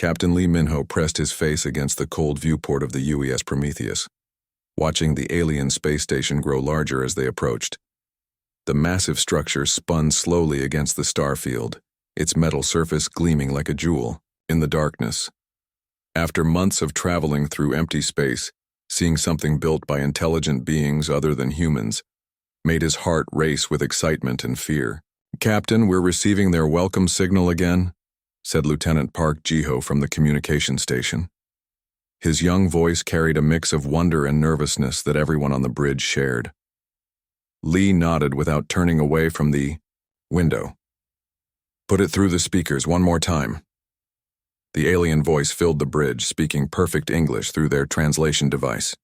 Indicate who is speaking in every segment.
Speaker 1: Captain Lee Minho pressed his face against the cold viewport of the UES Prometheus, watching the alien space station grow larger as they approached. The massive structure spun slowly against the star field, its metal surface gleaming like a jewel in the darkness. After months of traveling through empty space, seeing something built by intelligent beings other than humans made his heart race with excitement and fear. "Captain, we're receiving their welcome signal again," said Lieutenant Park Jiho from the communication station. His young voice carried a mix of wonder and nervousness that everyone on the bridge shared. Lee nodded without turning away from the window. "Put it through the speakers one more time." The alien voice filled the bridge, speaking perfect English through their translation device.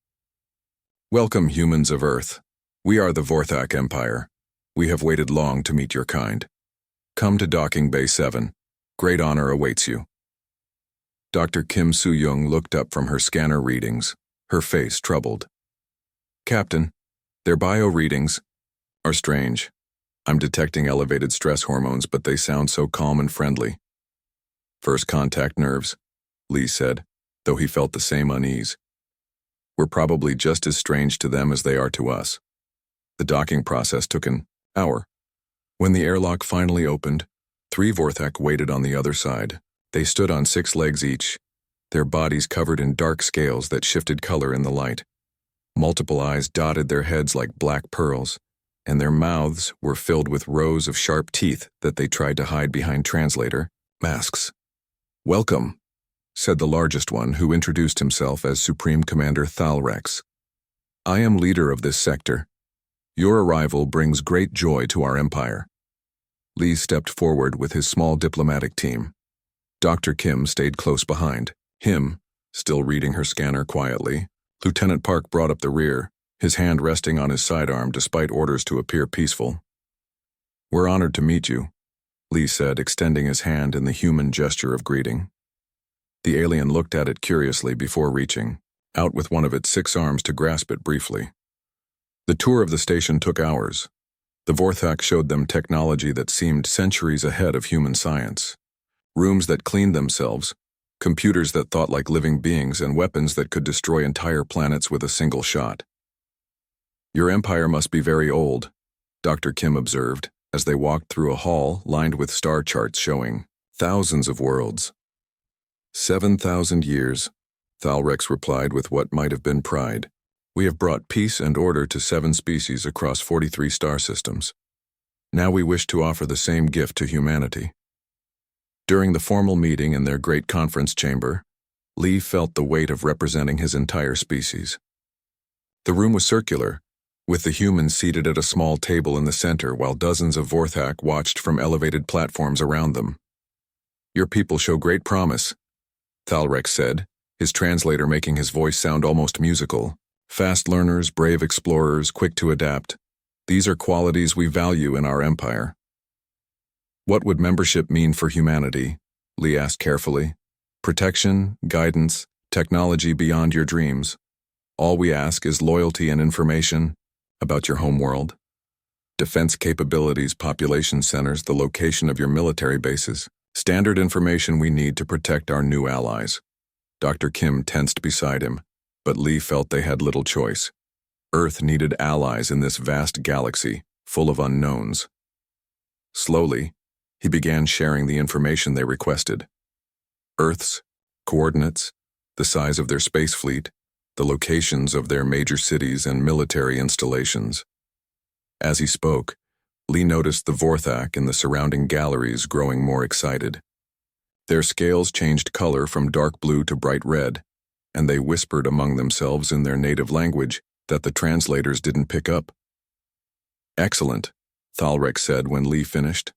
Speaker 1: "Welcome, humans of Earth. We are the Vorthak Empire. We have waited long to meet your kind. Come to Docking Bay 7. Great honor awaits you." Dr. Kim Soo-young looked up from her scanner readings, her face troubled. "Captain, their bio readings are strange. I'm detecting elevated stress hormones, but they sound so calm and friendly." "First contact nerves," Lee said, though he felt the same unease. "We're probably just as strange to them as they are to us." The docking process took an hour. When the airlock finally opened, 3 Vorthak waited on the other side. They stood on 6 legs each, their bodies covered in dark scales that shifted color in the light. Multiple eyes dotted their heads like black pearls, and their mouths were filled with rows of sharp teeth that they tried to hide behind translator masks. "Welcome," said the largest one, who introduced himself as Supreme Commander Thalrex. "I am leader of this sector. Your arrival brings great joy to our empire." Lee stepped forward with his small diplomatic team. Dr. Kim stayed close behind. Him, still reading her scanner quietly, Lieutenant Park brought up the rear, his hand resting on his sidearm despite orders to appear peaceful. "We're honored to meet you," Lee said, extending his hand in the human gesture of greeting. The alien looked at it curiously before reaching out with one of its 6 arms to grasp it briefly. The tour of the station took hours. The Vorthak showed them technology that seemed centuries ahead of human science. Rooms that cleaned themselves, computers that thought like living beings, and weapons that could destroy entire planets with a single shot. "Your empire must be very old," Dr. Kim observed, as they walked through a hall lined with star charts showing thousands of worlds. 7,000 years, Thalrex replied with what might have been pride. "We have brought peace and order to 7 species across 43 star systems. Now we wish to offer the same gift to humanity." During the formal meeting in their great conference chamber, Lee felt the weight of representing his entire species. The room was circular, with the humans seated at a small table in the center while dozens of Vorthak watched from elevated platforms around them. "Your people show great promise," Thalrex said, his translator making his voice sound almost musical. "Fast learners, brave explorers, quick to adapt. These are qualities we value in our empire." "What would membership mean for humanity?" Lee asked carefully. "Protection, guidance, technology beyond your dreams. All we ask is loyalty and information about your homeworld. Defense capabilities, population centers, the location of your military bases. Standard information we need to protect our new allies." Dr. Kim tensed beside him, but Lee felt they had little choice. Earth needed allies in this vast galaxy, full of unknowns. Slowly, he began sharing the information they requested. Earth's coordinates, the size of their space fleet, the locations of their major cities and military installations. As he spoke, Lee noticed the Vorthak in the surrounding galleries growing more excited. Their scales changed color from dark blue to bright red, and they whispered among themselves in their native language that the translators didn't pick up. "Excellent," Thalrex said when Lee finished.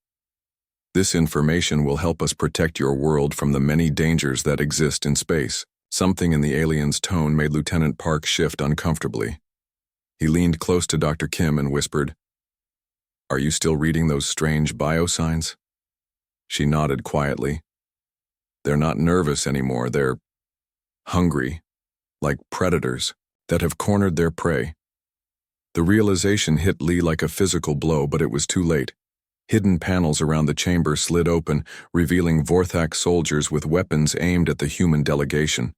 Speaker 1: "This information will help us protect your world from the many dangers that exist in space." Something in the alien's tone made Lieutenant Park shift uncomfortably. He leaned close to Dr. Kim and whispered, "Are you still reading those strange biosigns?" She nodded quietly. "They're not nervous anymore, they're hungry, like predators that have cornered their prey." The realization hit Lee like a physical blow, but it was too late. Hidden panels around the chamber slid open, revealing Vorthak soldiers with weapons aimed at the human delegation.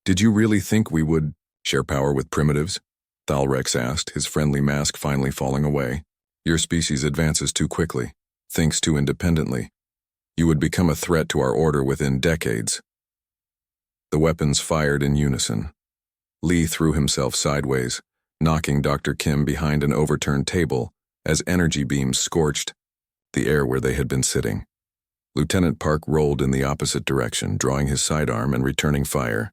Speaker 1: "Did you really think we would share power with primitives?" Thalrex asked, his friendly mask finally falling away. "Your species advances too quickly, thinks too independently. You would become a threat to our order within decades." The weapons fired in unison. Lee threw himself sideways, knocking Dr. Kim behind an overturned table as energy beams scorched the air where they had been sitting. Lieutenant Park rolled in the opposite direction, drawing his sidearm and returning fire.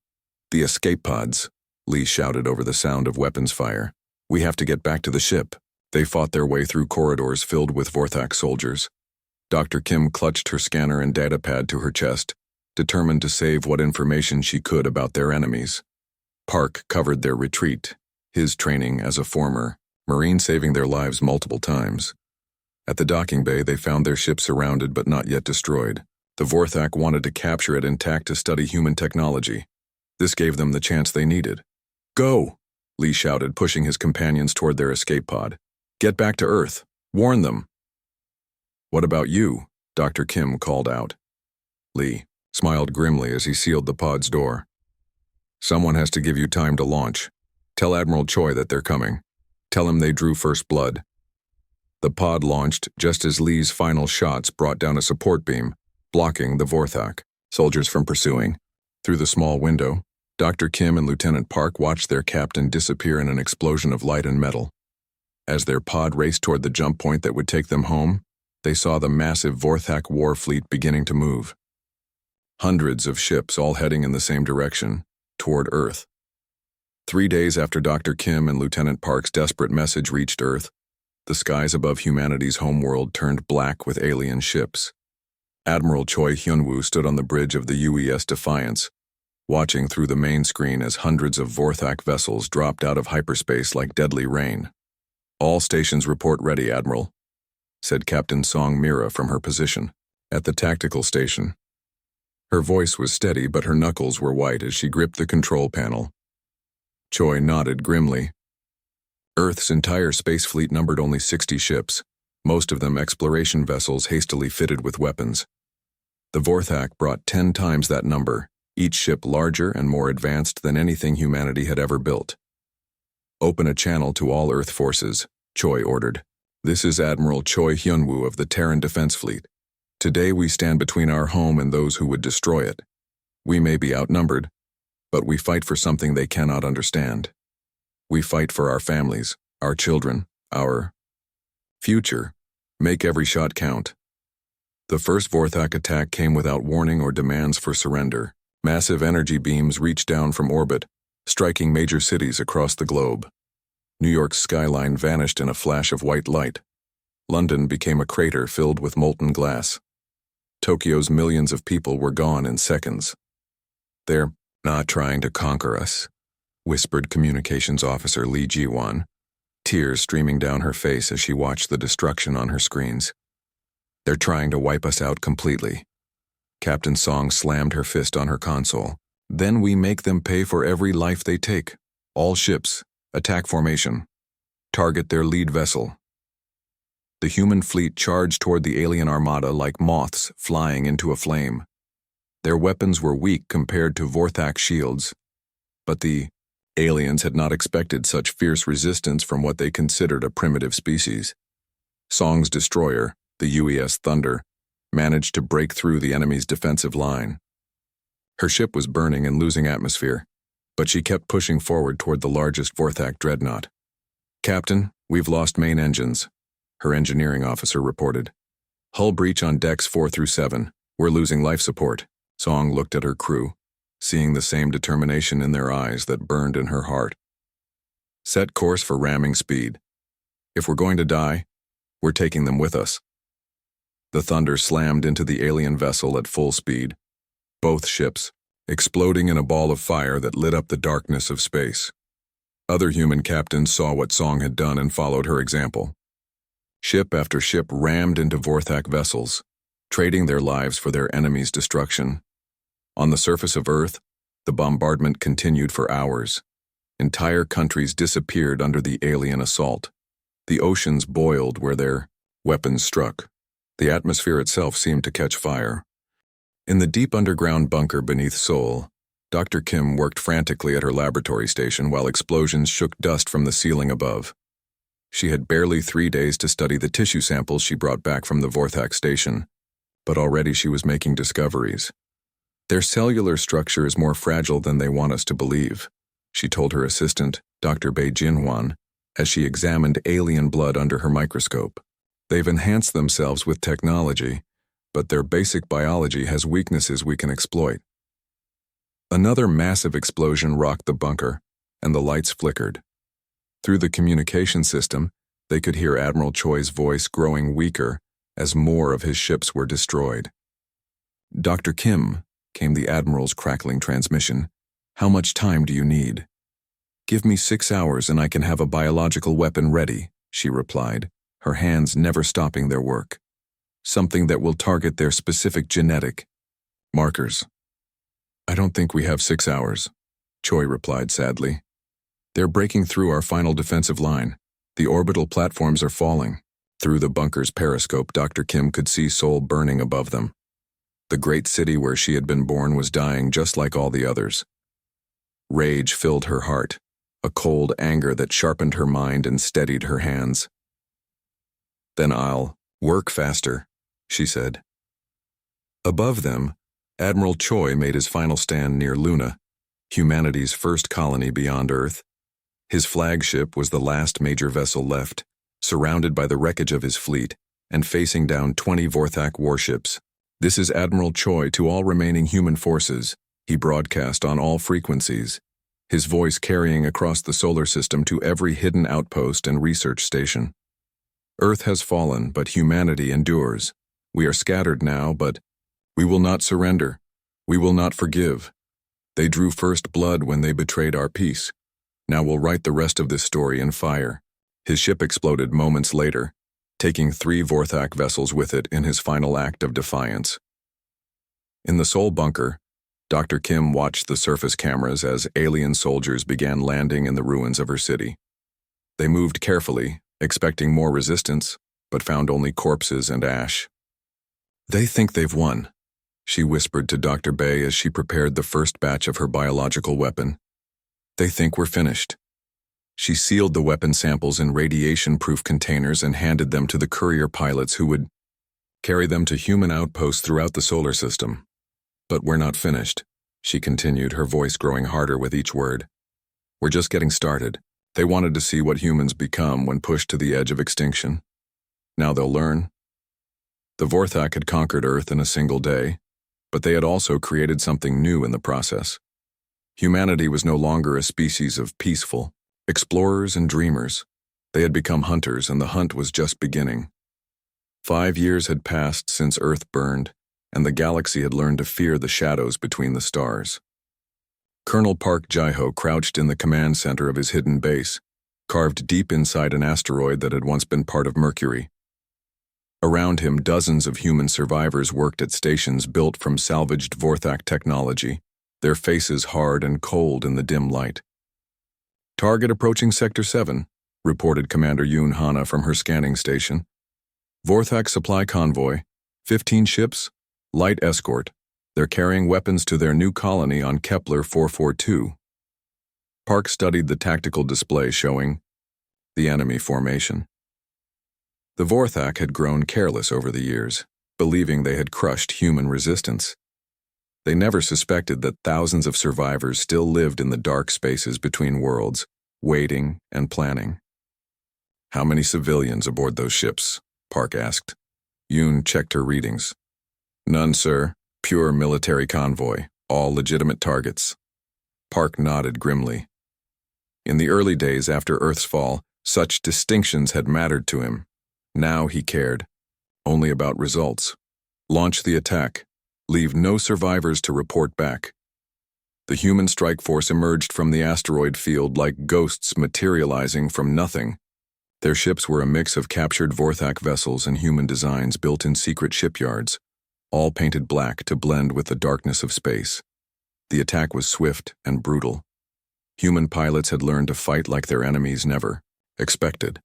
Speaker 1: "The escape pods," Lee shouted over the sound of weapons fire. "We have to get back to the ship." They fought their way through corridors filled with Vorthak soldiers. Dr. Kim clutched her scanner and datapad to her chest, determined to save what information she could about their enemies. Park covered their retreat, his training as a former Marine saving their lives multiple times. At the docking bay, they found their ship surrounded but not yet destroyed. The Vorthak wanted to capture it intact to study human technology. This gave them the chance they needed. "Go!" Lee shouted, pushing his companions toward their escape pod. "Get back to Earth. Warn them." "What about you?" Dr. Kim called out. Lee smiled grimly as he sealed the pod's door. "Someone has to give you time to launch. Tell Admiral Choi that they're coming. Tell him they drew first blood." The pod launched just as Lee's final shots brought down a support beam, blocking the Vorthak soldiers from pursuing. Through the small window, Dr. Kim and Lieutenant Park watched their captain disappear in an explosion of light and metal. As their pod raced toward the jump point that would take them home, they saw the massive Vorthak war fleet beginning to move. Hundreds of ships all heading in the same direction, toward Earth. 3 days after Dr. Kim and Lieutenant Park's desperate message reached Earth, the skies above humanity's homeworld turned black with alien ships. Admiral Choi Hyunwoo stood on the bridge of the UES Defiance, watching through the main screen as hundreds of Vorthak vessels dropped out of hyperspace like deadly rain. "All stations report ready, Admiral," said Captain Song Mira from her position at the tactical station. Her voice was steady, but her knuckles were white as she gripped the control panel. Choi nodded grimly. Earth's entire space fleet numbered only 60 ships, most of them exploration vessels hastily fitted with weapons. The Vorthak brought 10 times that number, each ship larger and more advanced than anything humanity had ever built. "Open a channel to all Earth forces," Choi ordered. "This is Admiral Choi Hyunwoo of the Terran Defense Fleet. Today we stand between our home and those who would destroy it. We may be outnumbered, but we fight for something they cannot understand. We fight for our families, our children, our future. Make every shot count." The first Vorthak attack came without warning or demands for surrender. Massive energy beams reached down from orbit, striking major cities across the globe. New York's skyline vanished in a flash of white light. London became a crater filled with molten glass. Tokyo's millions of people were gone in seconds. "They're not trying to conquer us," whispered Communications Officer Lee Ji-won, tears streaming down her face as she watched the destruction on her screens. "They're trying to wipe us out completely." Captain Song slammed her fist on her console. "Then we make them pay for every life they take. All ships, attack formation. Target their lead vessel." The human fleet charged toward the alien armada like moths flying into a flame. Their weapons were weak compared to Vorthak shields, but the aliens had not expected such fierce resistance from what they considered a primitive species. Song's destroyer, the UES Thunder, managed to break through the enemy's defensive line. Her ship was burning and losing atmosphere, but she kept pushing forward toward the largest Vorthak dreadnought. "Captain, we've lost main engines," her engineering officer reported. "Hull breach on decks 4 through 7. We're losing life support." Song looked at her crew, seeing the same determination in their eyes that burned in her heart. "Set course for ramming speed. If we're going to die, we're taking them with us." The Thunder slammed into the alien vessel at full speed, both ships exploding in a ball of fire that lit up the darkness of space. Other human captains saw what Song had done and followed her example. Ship after ship rammed into Vorthak vessels, trading their lives for their enemy's destruction. On the surface of Earth, the bombardment continued for hours. Entire countries disappeared under the alien assault. The oceans boiled where their weapons struck. The atmosphere itself seemed to catch fire. In the deep underground bunker beneath Seoul, Dr. Kim worked frantically at her laboratory station while explosions shook dust from the ceiling above. She had barely 3 days to study the tissue samples she brought back from the Vorthak station, but already she was making discoveries. Their cellular structure is more fragile than they want us to believe, she told her assistant, Dr. Bei Jinhwan, as she examined alien blood under her microscope. They've enhanced themselves with technology, but their basic biology has weaknesses we can exploit. Another massive explosion rocked the bunker, and the lights flickered. Through the communication system, they could hear Admiral Choi's voice growing weaker as more of his ships were destroyed. "Dr. Kim," came the Admiral's crackling transmission, "how much time do you need?" "Give me 6 hours and I can have a biological weapon ready," she replied, her hands never stopping their work. "Something that will target their specific genetic markers." "I don't think we have 6 hours," Choi replied sadly. "They're breaking through our final defensive line. The orbital platforms are falling." Through the bunker's periscope, Dr. Kim could see Seoul burning above them. The great city where she had been born was dying just like all the others. Rage filled her heart, a cold anger that sharpened her mind and steadied her hands. "Then I'll work faster," she said. Above them, Admiral Choi made his final stand near Luna, humanity's first colony beyond Earth. His flagship was the last major vessel left, surrounded by the wreckage of his fleet and facing down 20 Vorthak warships. "This is Admiral Choi to all remaining human forces," he broadcast on all frequencies, his voice carrying across the solar system to every hidden outpost and research station. "Earth has fallen, but humanity endures. We are scattered now, but we will not surrender. We will not forgive. They drew first blood when they betrayed our peace. Now we'll write the rest of this story in fire." His ship exploded moments later, taking 3 Vorthak vessels with it in his final act of defiance. In the Seoul bunker, Dr. Kim watched the surface cameras as alien soldiers began landing in the ruins of her city. They moved carefully, expecting more resistance, but found only corpses and ash. "They think they've won," she whispered to Dr. Bei as she prepared the first batch of her biological weapon. "They think we're finished." She sealed the weapon samples in radiation-proof containers and handed them to the courier pilots who would carry them to human outposts throughout the solar system. "But we're not finished," she continued, her voice growing harder with each word. "We're just getting started. They wanted to see what humans become when pushed to the edge of extinction. Now they'll learn." The Vorthak had conquered Earth in a single day, but they had also created something new in the process. Humanity was no longer a species of peaceful explorers and dreamers. They had become hunters, and the hunt was just beginning. 5 years had passed since Earth burned, and the galaxy had learned to fear the shadows between the stars. Colonel Park Jae-ho crouched in the command center of his hidden base, carved deep inside an asteroid that had once been part of Mercury. Around him, dozens of human survivors worked at stations built from salvaged Vorthak technology, their faces hard and cold in the dim light. "Target approaching Sector 7, reported Commander Yoon Hana from her scanning station. "Vorthak supply convoy, 15 ships, light escort. They're carrying weapons to their new colony on Kepler 442. Park studied the tactical display showing the enemy formation. The Vorthak had grown careless over the years, believing they had crushed human resistance. They never suspected that thousands of survivors still lived in the dark spaces between worlds, waiting and planning. "How many civilians aboard those ships?" Park asked. Yoon checked her readings. "None, sir. Pure military convoy, all legitimate targets." Park nodded grimly. In the early days after Earth's fall, such distinctions had mattered to him. Now he cared only about results. Launch the attack. Leave no survivors to report back. The human strike force emerged from the asteroid field like ghosts materializing from nothing. Their ships were a mix of captured Vorthak vessels and human designs built in secret shipyards, all painted black to blend with the darkness of space. The attack was swift and brutal. Human pilots had learned to fight like their enemies never expected,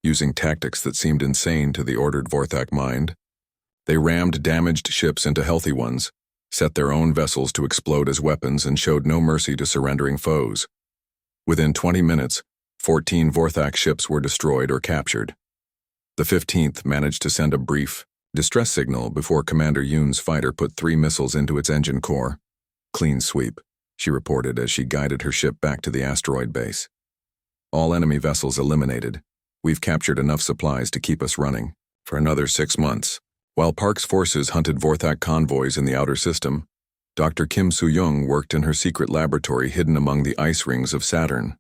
Speaker 1: using tactics that seemed insane to the ordered Vorthak mind. They rammed damaged ships into healthy ones, set their own vessels to explode as weapons, and showed no mercy to surrendering foes. Within 20 minutes, 14 Vorthak ships were destroyed or captured. The 15th managed to send a brief distress signal before Commander Yoon's fighter put 3 missiles into its engine core. "Clean sweep," she reported as she guided her ship back to the asteroid base. "All enemy vessels eliminated. We've captured enough supplies to keep us running for another 6 months." While Park's forces hunted Vorthak convoys in the outer system, Dr. Kim Soo-young worked in her secret laboratory hidden among the ice rings of Saturn.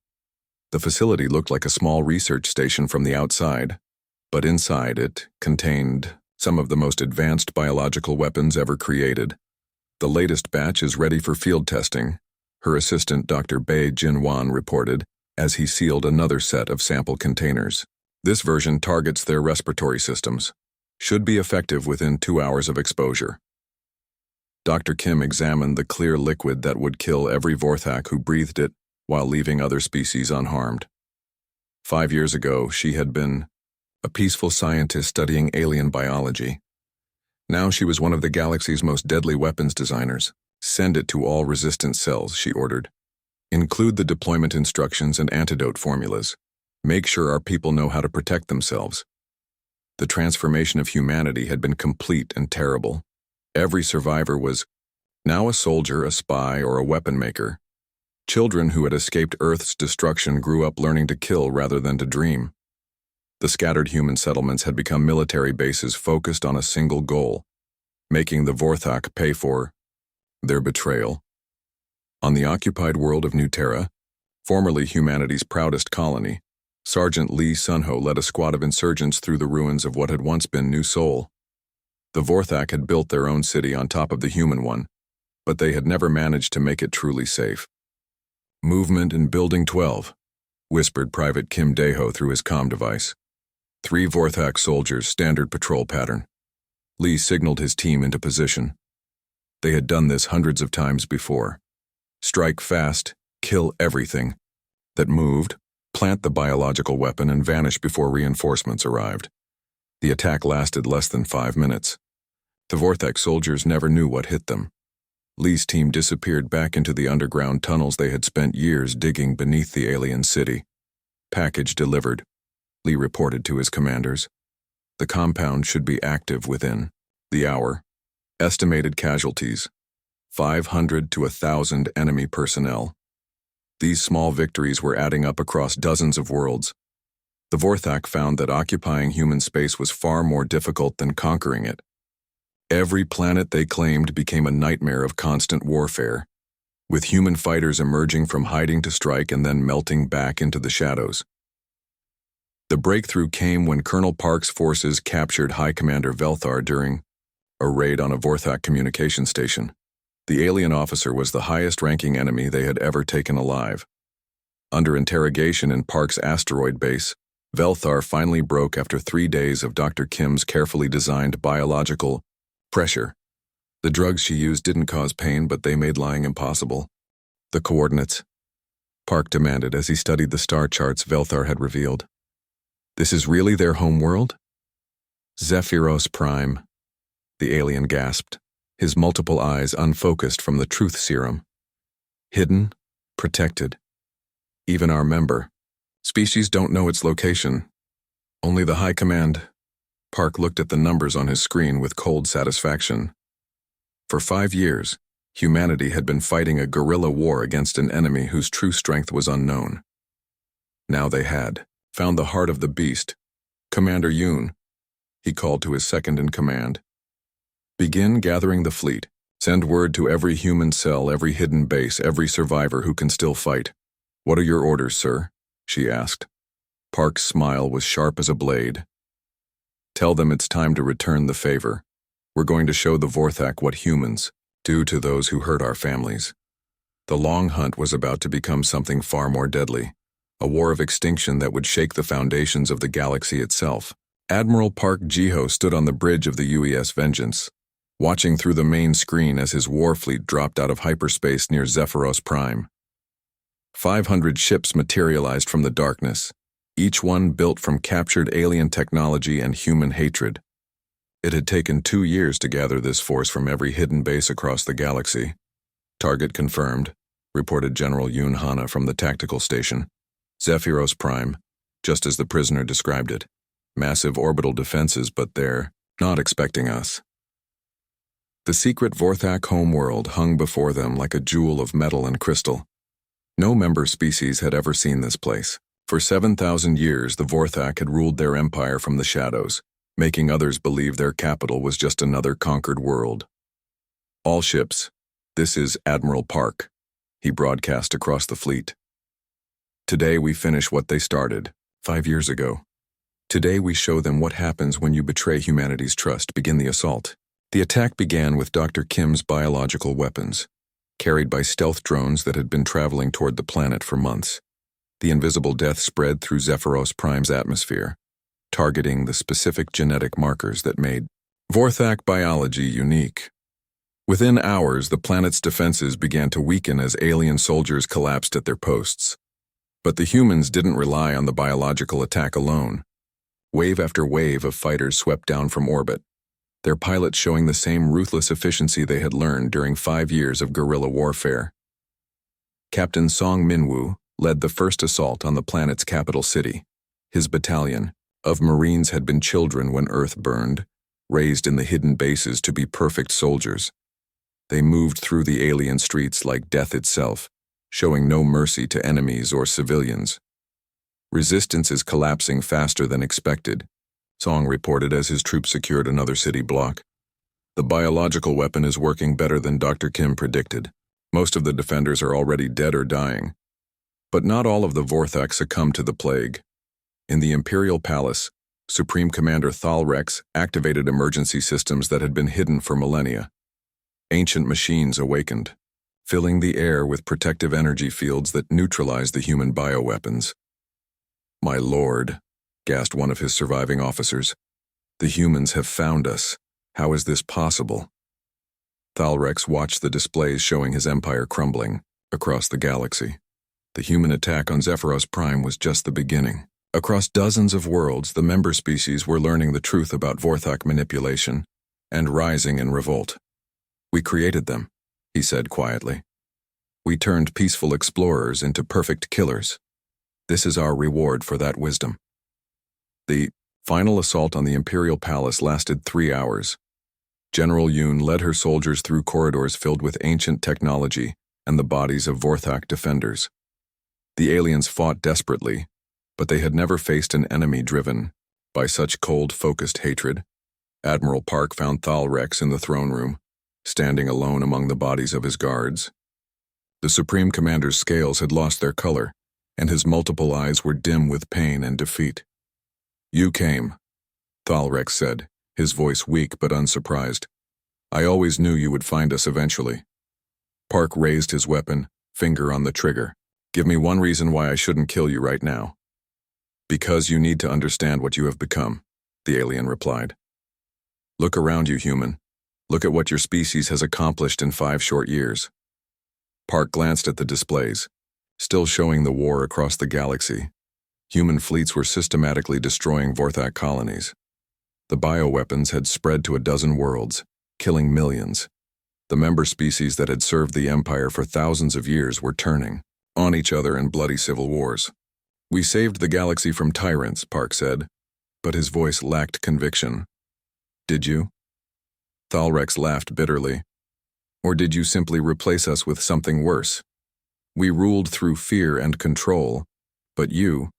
Speaker 1: The facility looked like a small research station from the outside, but inside it contained some of the most advanced biological weapons ever created. "The latest batch is ready for field testing," her assistant Dr. Bae Jin-wan reported as he sealed another set of sample containers. "This version targets their respiratory systems. Should be effective within 2 hours of exposure." Dr. Kim examined the clear liquid that would kill every Vorthak who breathed it while leaving other species unharmed. 5 years ago, she had been a peaceful scientist studying alien biology. Now she was one of the galaxy's most deadly weapons designers. "Send it to all resistant cells," she ordered. "Include the deployment instructions and antidote formulas. Make sure our people know how to protect themselves." The transformation of humanity had been complete and terrible. Every survivor was now a soldier, a spy, or a weapon maker. Children who had escaped Earth's destruction grew up learning to kill rather than to dream. The scattered human settlements had become military bases focused on a single goal, making the Vorthak pay for their betrayal. On the occupied world of New Terra, formerly humanity's proudest colony, Sergeant Lee Sunho led a squad of insurgents through the ruins of what had once been New Seoul. The Vorthak had built their own city on top of the human one, but they had never managed to make it truly safe. "Movement in Building 12, whispered Private Kim Dae-ho through his comm device. 3 Vorthak soldiers, standard patrol pattern. Lee signaled his team into position. They had done this hundreds of times before. Strike fast, kill everything that moved, plant the biological weapon, and vanish before reinforcements arrived. The attack lasted less than 5 minutes. The Vorthak soldiers never knew what hit them. Lee's team disappeared back into the underground tunnels they had spent years digging beneath the alien city. "Package delivered," Lee reported to his commanders. "The compound should be active within the hour. Estimated casualties: 500 to 1,000 enemy personnel." These small victories were adding up across dozens of worlds. The Vorthak found that occupying human space was far more difficult than conquering it. Every planet they claimed became a nightmare of constant warfare, with human fighters emerging from hiding to strike and then melting back into the shadows. The breakthrough came when Colonel Park's forces captured High Commander Velthar during a raid on a Vorthak communication station. The alien officer was the highest-ranking enemy they had ever taken alive. Under interrogation in Park's asteroid base, Velthar finally broke after 3 days of Dr. Kim's carefully designed biological pressure. The drugs she used didn't cause pain, but they made lying impossible. "The coordinates," Park demanded as he studied the star charts Velthar had revealed. "This is really their home world?" "Zephyros Prime," the alien gasped, his multiple eyes unfocused from the truth serum. "Hidden, protected. Even our member species don't know its location. Only the High Command." Park looked at the numbers on his screen with cold satisfaction. For 5 years, humanity had been fighting a guerrilla war against an enemy whose true strength was unknown. Now they had found the heart of the beast. "Commander Yoon," he called to his second-in-command. "Begin gathering the fleet. Send word to every human cell, every hidden base, every survivor who can still fight." "What are your orders, sir?" she asked. Park's smile was sharp as a blade. "Tell them it's time to return the favor. We're going to show the Vorthak what humans do to those who hurt our families." The long hunt was about to become something far more deadly, a war of extinction that would shake the foundations of the galaxy itself. Admiral Park Ji-ho stood on the bridge of the UES Vengeance, watching through the main screen as his war fleet dropped out of hyperspace near Zephyros Prime. 500 ships materialized from the darkness, each one built from captured alien technology and human hatred. It had taken 2 years to gather this force from every hidden base across the galaxy. Target confirmed, reported General Yoon Hana from the tactical station. Zephyros Prime, just as the prisoner described it. Massive orbital defenses, but they're not expecting us. The secret Vorthak homeworld hung before them like a jewel of metal and crystal. No member species had ever seen this place. For 7,000 years, the Vorthak had ruled their empire from the shadows, making others believe their capital was just another conquered world. All ships, this is Admiral Park, he broadcast across the fleet. Today we finish what they started, 5 years ago. Today we show them what happens when you betray humanity's trust. Begin the assault. The attack began with Dr. Kim's biological weapons, carried by stealth drones that had been traveling toward the planet for months. The invisible death spread through Zephyros Prime's atmosphere, targeting the specific genetic markers that made Vorthak biology unique. Within hours, the planet's defenses began to weaken as alien soldiers collapsed at their posts. But the humans didn't rely on the biological attack alone. Wave after wave of fighters swept down from orbit, their pilots showing the same ruthless efficiency they had learned during 5 years of guerrilla warfare. Captain Song Minwoo led the first assault on the planet's capital city. His battalion of Marines had been children when Earth burned, raised in the hidden bases to be perfect soldiers. They moved through the alien streets like death itself, showing no mercy to enemies or civilians. Resistance is collapsing faster than expected, Song reported as his troops secured another city block. The biological weapon is working better than Dr. Kim predicted. Most of the defenders are already dead or dying. But not all of the Vorthak succumbed to the plague. In the Imperial Palace, Supreme Commander Thalrex activated emergency systems that had been hidden for millennia. Ancient machines awakened, filling the air with protective energy fields that neutralized the human bioweapons. "My lord," gasped one of his surviving officers, "the humans have found us. How is this possible?" Thalrex watched the displays showing his empire crumbling across the galaxy. The human attack on Zephyros Prime was just the beginning. Across dozens of worlds, the member species were learning the truth about Vorthak manipulation and rising in revolt. "We created them," he said quietly. "We turned peaceful explorers into perfect killers. This is our reward for that wisdom." The final assault on the Imperial Palace lasted 3 hours. General Yoon led her soldiers through corridors filled with ancient technology and the bodies of Vorthak defenders. The aliens fought desperately, but they had never faced an enemy driven by such cold, focused hatred. Admiral Park found Thalrex in the throne room, standing alone among the bodies of his guards. The Supreme Commander's scales had lost their color, and his multiple eyes were dim with pain and defeat. "You came," Thalrex said, his voice weak but unsurprised. "I always knew you would find us eventually." Park raised his weapon, finger on the trigger. "Give me one reason why I shouldn't kill you right now." "Because you need to understand what you have become," the alien replied. "Look around you, human. Look at what your species has accomplished in 5 short years." Park glanced at the displays, still showing the war across the galaxy. Human fleets were systematically destroying Vorthak colonies. The bioweapons had spread to a dozen worlds, killing millions. The member species that had served the Empire for thousands of years were turning on each other in bloody civil wars. "We saved the galaxy from tyrants," Park said, but his voice lacked conviction. "Did you?" Thalrex laughed bitterly. "Or did you simply replace us with something worse? We ruled through fear and control, but you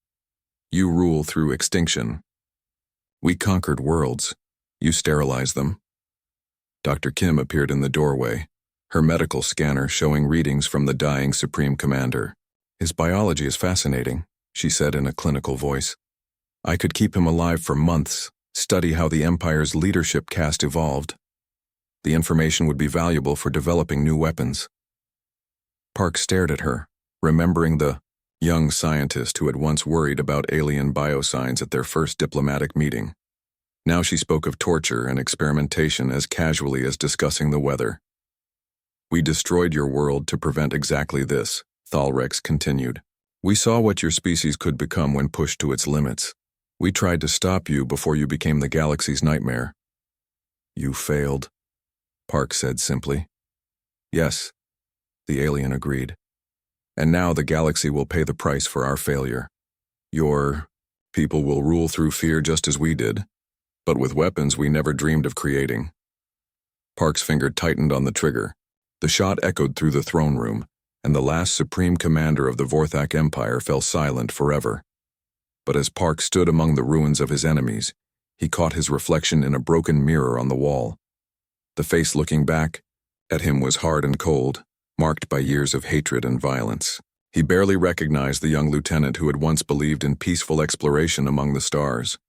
Speaker 1: rule through extinction. We conquered worlds. You sterilized them." Dr. Kim appeared in the doorway, her medical scanner showing readings from the dying Supreme Commander. "His biology is fascinating," she said in a clinical voice. "I could keep him alive for months, study how the Empire's leadership caste evolved. The information would be valuable for developing new weapons." Park stared at her, remembering the young scientist who had once worried about alien biosigns at their first diplomatic meeting. Now she spoke of torture and experimentation as casually as discussing the weather. "We destroyed your world to prevent exactly this," Thalrex continued. "We saw what your species could become when pushed to its limits. We tried to stop you before you became the galaxy's nightmare. You failed, Park said simply. Yes, the alien agreed. And now the galaxy will pay the price for our failure. Your people will rule through fear just as we did, but with weapons we never dreamed of creating. Park's finger tightened on the trigger. The shot echoed through the throne room, and the last supreme commander of the Vorthak Empire fell silent forever. But as Park stood among the ruins of his enemies, he caught his reflection in a broken mirror on the wall. The face looking back at him was hard and cold, marked by years of hatred and violence. He barely recognized the young lieutenant who had once believed in peaceful exploration among the stars.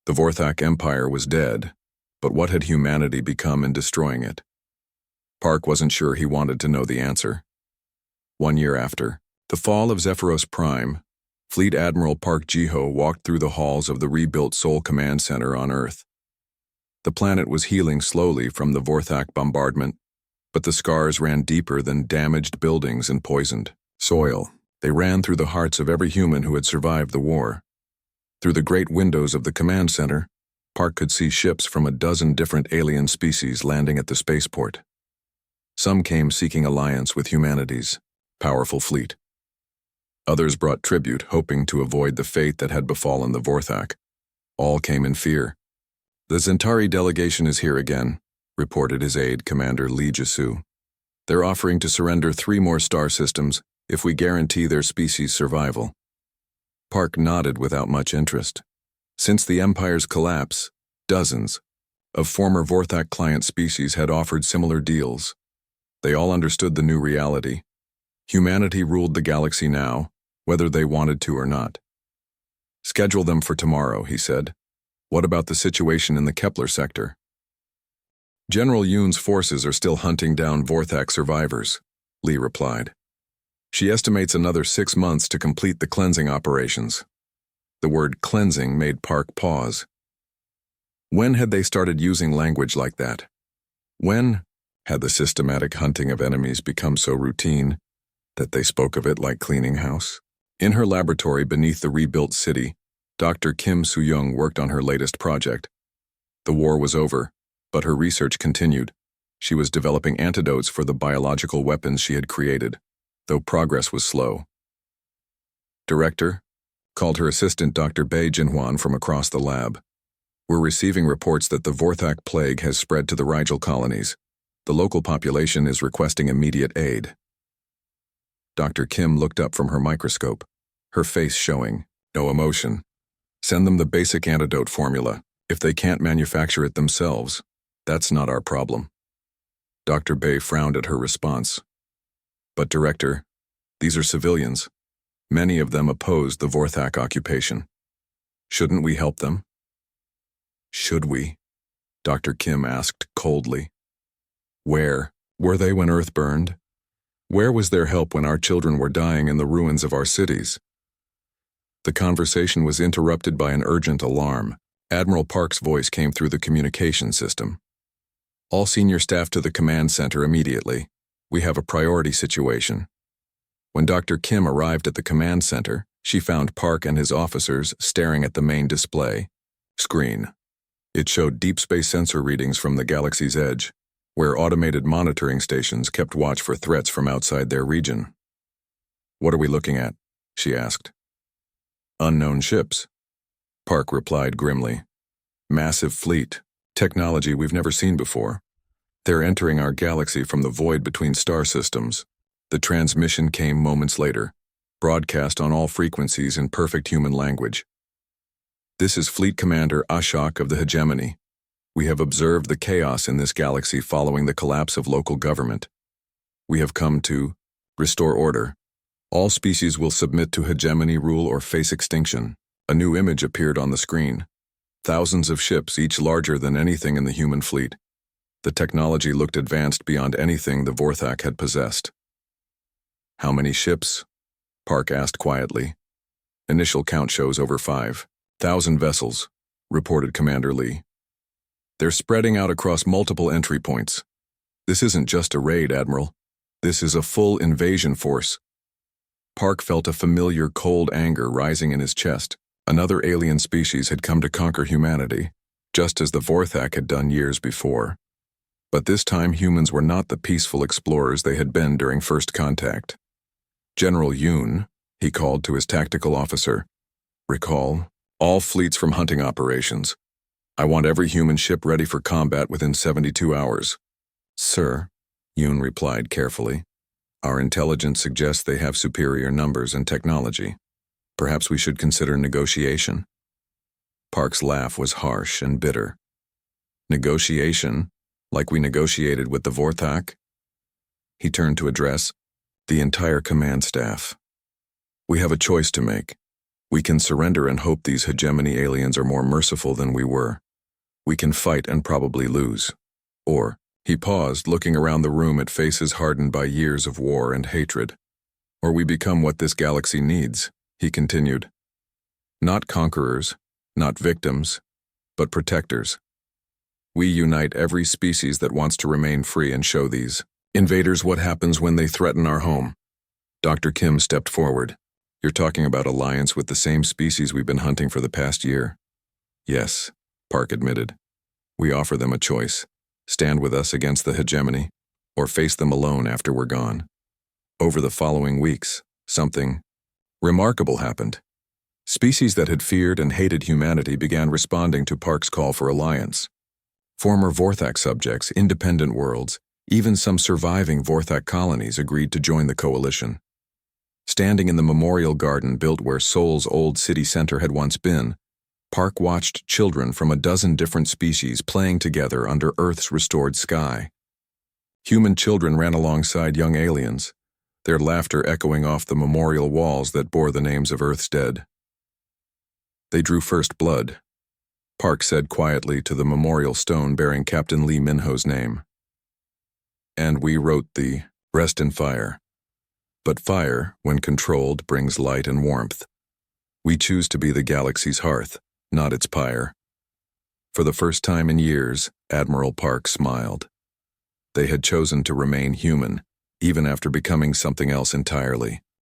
Speaker 1: The Vorthak Empire was dead, but what had humanity become in destroying it? Park wasn't sure he wanted to know the answer. 1 year after the fall of Zephyros Prime, Fleet Admiral Park Ji-ho walked through the halls of the rebuilt Seoul Command Center on Earth. The planet was healing slowly from the Vorthak bombardment, but the scars ran deeper than damaged buildings and poisoned soil. They ran through the hearts of every human who had survived the war. Through the great windows of the command center, Park could see ships from a dozen different alien species landing at the spaceport. Some came seeking alliance with humanity's powerful fleet. Others brought tribute, hoping to avoid the fate that had befallen the Vorthak. All came in fear. The Zentari delegation is here again, reported his aide, Commander Lee Jisu. They're offering to surrender 3 more star systems if we guarantee their species' survival. Park nodded without much interest. Since the Empire's collapse, dozens of former Vorthak client species had offered similar deals. They all understood the new reality. Humanity ruled the galaxy now, whether they wanted to or not. Schedule them for tomorrow, he said. What about the situation in the Kepler sector? General Yoon's forces are still hunting down Vorthak survivors, Lee replied. She estimates another 6 months to complete the cleansing operations. The word cleansing made Park pause. When had they started using language like that? When had the systematic hunting of enemies become so routine that they spoke of it like cleaning house? In her laboratory beneath the rebuilt city, Dr. Kim Soo-young worked on her latest project. The war was over, but her research continued. She was developing antidotes for the biological weapons she had created, though progress was slow. Director, called her assistant Dr. Bae Jinhwan from across the lab. We're receiving reports that the Vorthak plague has spread to the Rigel colonies. The local population is requesting immediate aid. Dr. Kim looked up from her microscope, her face showing no emotion. Send them the basic antidote formula. If they can't manufacture it themselves, that's not our problem. Dr. Bae frowned at her response. But Director, these are civilians. Many of them oppose the Vorthak occupation. Shouldn't we help them? Should we? Dr. Kim asked coldly. Where were they when Earth burned? Where was their help when our children were dying in the ruins of our cities? The conversation was interrupted by an urgent alarm. Admiral Park's voice came through the communication system. All senior staff to the command center immediately. We have a priority situation. When Dr. Kim arrived at the command center, she found Park and his officers staring at the main display screen. It showed deep space sensor readings from the galaxy's edge, where automated monitoring stations kept watch for threats from outside their region. What are we looking at? She asked. Unknown ships, Park replied grimly. Massive fleet, technology we've never seen before. They're entering our galaxy from the void between star systems. The transmission came moments later, broadcast on all frequencies in perfect human language. This is Fleet Commander Ashok of the Hegemony. We have observed the chaos in this galaxy following the collapse of local government. We have come to restore order. All species will submit to hegemony rule or face extinction. A new image appeared on the screen. Thousands of ships, each larger than anything in the human fleet. The technology looked advanced beyond anything the Vorthak had possessed. How many ships? Park asked quietly. Initial count shows over 5,000 vessels, reported Commander Lee. They're spreading out across multiple entry points. This isn't just a raid, Admiral. This is a full invasion force. Park felt a familiar cold anger rising in his chest. Another alien species had come to conquer humanity, just as the Vorthak had done years before. But this time humans were not the peaceful explorers they had been during first contact. General Yoon, he called to his tactical officer, recall all fleets from hunting operations. I want every human ship ready for combat within 72 hours. Sir, Yoon replied carefully, our intelligence suggests they have superior numbers and technology. Perhaps we should consider negotiation. Park's laugh was harsh and bitter. Negotiation? Like we negotiated with the Vorthak? He turned to address the entire command staff. We have a choice to make. We can surrender and hope these hegemony aliens are more merciful than we were. We can fight and probably lose. Or, he paused, looking around the room at faces hardened by years of war and hatred. Or we become what this galaxy needs, he continued. Not conquerors, not victims, but protectors. We unite every species that wants to remain free and show these invaders what happens when they threaten our home. Dr. Kim stepped forward. You're talking about alliance with the same species we've been hunting for the past year. Yes, Park admitted. We offer them a choice. Stand with us against the hegemony, or face them alone after we're gone. Over the following weeks, something remarkable happened. Species that had feared and hated humanity began responding to Park's call for alliance. Former Vorthak subjects, independent worlds, even some surviving Vorthak colonies agreed to join the coalition. Standing in the memorial garden built where Seoul's old city center had once been, Park watched children from a dozen different species playing together under Earth's restored sky. Human children ran alongside young aliens, their laughter echoing off the memorial walls that bore the names of Earth's dead. They drew first blood, Park said quietly to the memorial stone bearing Captain Lee Minho's name. And we wrote the rest in fire. But fire, when controlled, brings light and warmth. We choose to be the galaxy's hearth, not its pyre. For the first time in years, Admiral Park smiled. They had chosen to remain human, even after becoming something else entirely.